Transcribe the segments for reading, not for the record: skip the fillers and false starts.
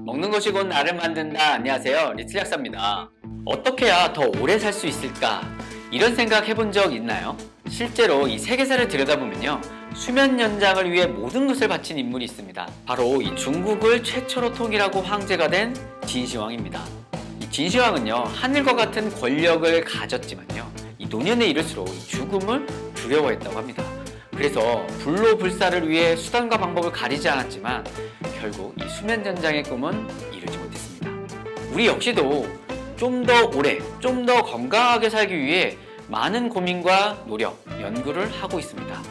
먹는 것이 곧 나를 만든다. 안녕하세요, 리틀 약사입니다. 어떻게 해야 더 오래 살 수 있을까? 이런 생각 해본 적 있나요? 실제로 이 세계사를 들여다보면요, 수면 연장을 위해 모든 것을 바친 인물이 있습니다. 바로 이 중국을 최초로 통일하고 황제가 된 진시황입니다. 이 진시황은요, 하늘과 같은 권력을 가졌지만요, 이 노년에 이를수록 이 죽음을 두려워했다고 합니다. 그래서 불로불사를 위해 수단과 방법을 가리지 않았지만 결국 이 수면 연장의 꿈은 이루지 못했습니다. 우리 역시도 좀 더 오래, 좀 더 건강하게 살기 위해 많은 고민과 노력, 연구를 하고 있습니다.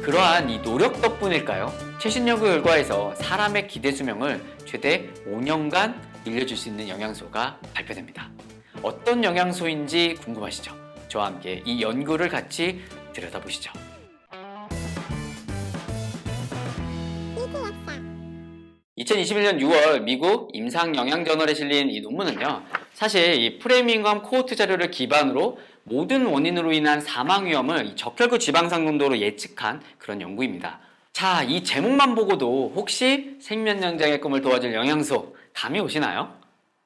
그러한 이 노력 덕분일까요? 최신 연구 결과에서 사람의 기대 수명을 최대 5년간 늘려줄 수 있는 영양소가 발표됩니다. 어떤 영양소인지 궁금하시죠? 저와 함께 이 연구를 같이 들여다보시죠. 2021년 6월 미국 임상영양저널에 실린 이 논문은요, 사실 이 프레밍엄 코호트 자료를 기반으로 모든 원인으로 인한 사망 위험을 적혈구 지방산 농도로 예측한 그런 연구입니다. 자, 이 제목만 보고도 혹시 생명연장의 꿈을 도와줄 영양소 감이 오시나요?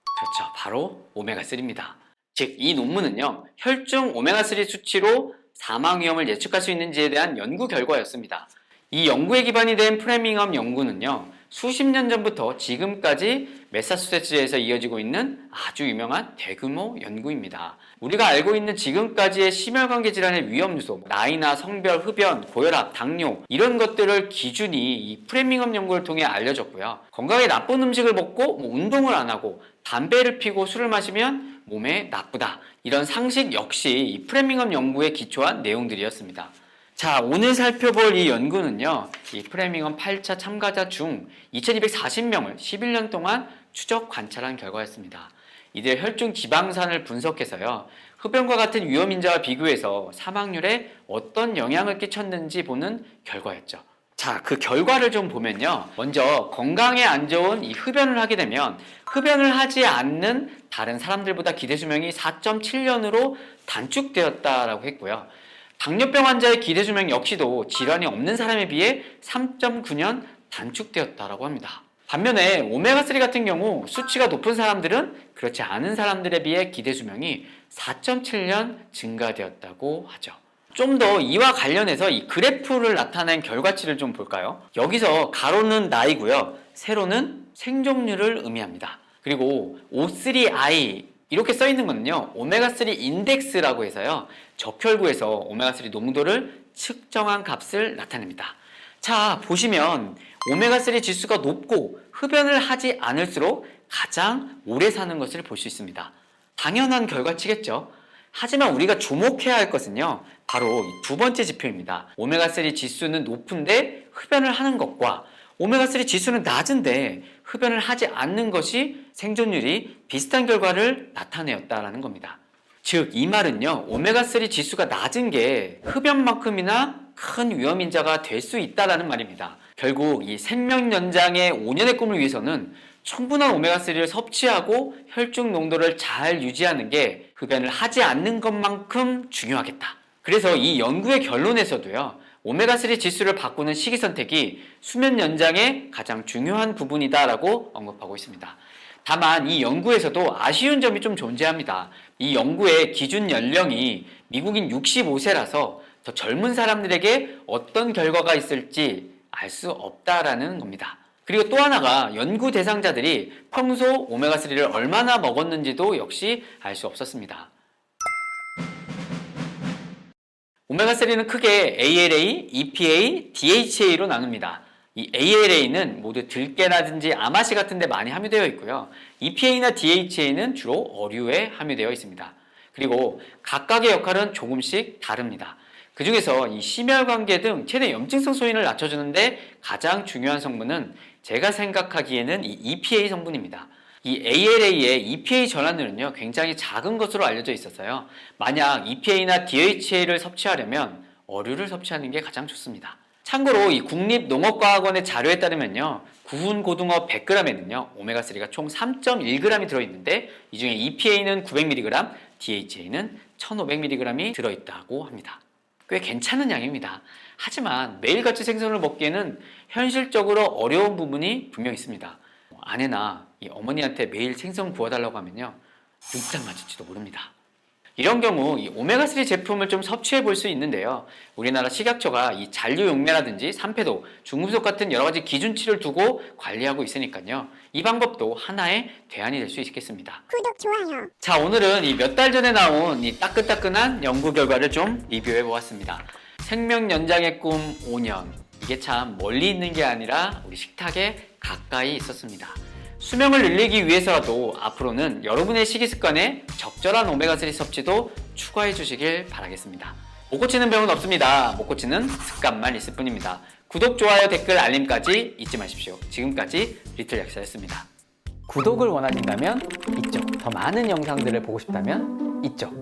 그렇죠, 바로 오메가3입니다. 즉, 이 논문은요, 혈중 오메가3 수치로 사망 위험을 예측할 수 있는지에 대한 연구 결과였습니다. 이 연구에 기반이 된 프레밍엄 연구는요, 수십 년 전부터 지금까지 매사추세츠에서 이어지고 있는 아주 유명한 대규모 연구입니다. 우리가 알고 있는 지금까지의 심혈관계 질환의 위험 요소, 나이나 성별, 흡연, 고혈압, 당뇨 이런 것들을 기준이 이 프레밍엄 연구를 통해 알려졌고요. 건강에 나쁜 음식을 먹고 운동을 안 하고 담배를 피고 술을 마시면 몸에 나쁘다. 이런 상식 역시 이 프레밍엄 연구에 기초한 내용들이었습니다. 자, 오늘 살펴볼 이 연구는요, 이 프레밍엄 8차 참가자 중 2240명을 11년 동안 추적 관찰한 결과였습니다. 이들 혈중 지방산을 분석해서요, 흡연과 같은 위험인자와 비교해서 사망률에 어떤 영향을 끼쳤는지 보는 결과였죠. 자, 그 결과를 좀 보면요, 먼저 건강에 안 좋은 이 흡연을 하게 되면 흡연을 하지 않는 다른 사람들보다 기대 수명이 4.7년으로 단축되었다라고 했고요. 당뇨병 환자의 기대 수명 역시도 질환이 없는 사람에 비해 3.9년 단축되었다고 합니다. 반면에 오메가3 같은 경우 수치가 높은 사람들은 그렇지 않은 사람들에 비해 기대 수명이 4.7년 증가되었다고 하죠. 좀 더 이와 관련해서 이 그래프를 나타낸 결과치를 좀 볼까요? 여기서 가로는 나이고요, 세로는 생존율을 의미합니다. 그리고 O3I 이렇게 써 있는 거는요, 오메가3 인덱스라고 해서요, 적혈구에서 오메가3 농도를 측정한 값을 나타냅니다. 자, 보시면 오메가3 지수가 높고 흡연을 하지 않을수록 가장 오래 사는 것을 볼 수 있습니다. 당연한 결과치겠죠. 하지만 우리가 주목해야 할 것은요, 바로 두 번째 지표입니다. 오메가3 지수는 높은데 흡연을 하는 것과 오메가3 지수는 낮은데 흡연을 하지 않는 것이 생존율이 비슷한 결과를 나타내었다는 겁니다. 즉, 이 말은요, 오메가3 지수가 낮은 게 흡연만큼이나 큰 위험인자가 될 수 있다는 말입니다. 결국 이 생명 연장의 5년의 꿈을 위해서는 충분한 오메가3를 섭취하고 혈중 농도를 잘 유지하는 게 흡연을 하지 않는 것만큼 중요하겠다. 그래서 이 연구의 결론에서도요, 오메가3 지수를 바꾸는 시기 선택이 수면 연장의 가장 중요한 부분이다라고 언급하고 있습니다. 다만 이 연구에서도 아쉬운 점이 좀 존재합니다. 이 연구의 기준 연령이 미국인 65세라서 더 젊은 사람들에게 어떤 결과가 있을지 알 수 없다라는 겁니다. 그리고 또 하나가 연구 대상자들이 평소 오메가3를 얼마나 먹었는지도 역시 알 수 없었습니다. 오메가3는 크게 ALA, EPA, DHA로 나눕니다. 이 ALA는 모두 들깨라든지 아마씨 같은 데 많이 함유되어 있고요. EPA나 DHA는 주로 어류에 함유되어 있습니다. 그리고 각각의 역할은 조금씩 다릅니다. 그 중에서 이 심혈관계 등 체내 염증성 소인을 낮춰주는데 가장 중요한 성분은 제가 생각하기에는 이 EPA 성분입니다. 이 ALA의 EPA 전환율은요, 굉장히 작은 것으로 알려져 있어서요, 만약 EPA나 DHA를 섭취하려면 어류를 섭취하는 게 가장 좋습니다. 참고로 이 국립농업과학원의 자료에 따르면요, 구운 고등어 100g에는요 오메가3가 총 3.1g이 들어있는데 이 중에 EPA는 900mg, DHA는 1500mg이 들어있다고 합니다. 꽤 괜찮은 양입니다. 하지만 매일같이 생선을 먹기에는 현실적으로 어려운 부분이 분명 있습니다. 아내나 이 어머니한테 매일 생선 구워달라고 하면요, 눈딱 맞을지도 모릅니다. 이런 경우 이 오메가3 제품을 좀 섭취해 볼 수 있는데요. 우리나라 식약처가 이 잔류 용매라든지 산패도, 중금속 같은 여러 가지 기준치를 두고 관리하고 있으니까요. 이 방법도 하나의 대안이 될 수 있겠습니다. 구독, 좋아요. 자, 오늘은 이 몇 달 전에 나온 이 따끈따끈한 연구 결과를 좀 리뷰해 보았습니다. 생명 연장의 꿈 5년. 이게 참 멀리 있는 게 아니라 우리 식탁에 가까이 있었습니다. 수명을 늘리기 위해서라도 앞으로는 여러분의 식이습관에 적절한 오메가3 섭취도 추가해 주시길 바라겠습니다. 못 고치는 병은 없습니다. 못 고치는 습관만 있을 뿐입니다. 구독, 좋아요, 댓글, 알림까지 잊지 마십시오. 지금까지 리틀 약사였습니다. 구독을 원하신다면 이쪽, 더 많은 영상들을 보고 싶다면 이쪽.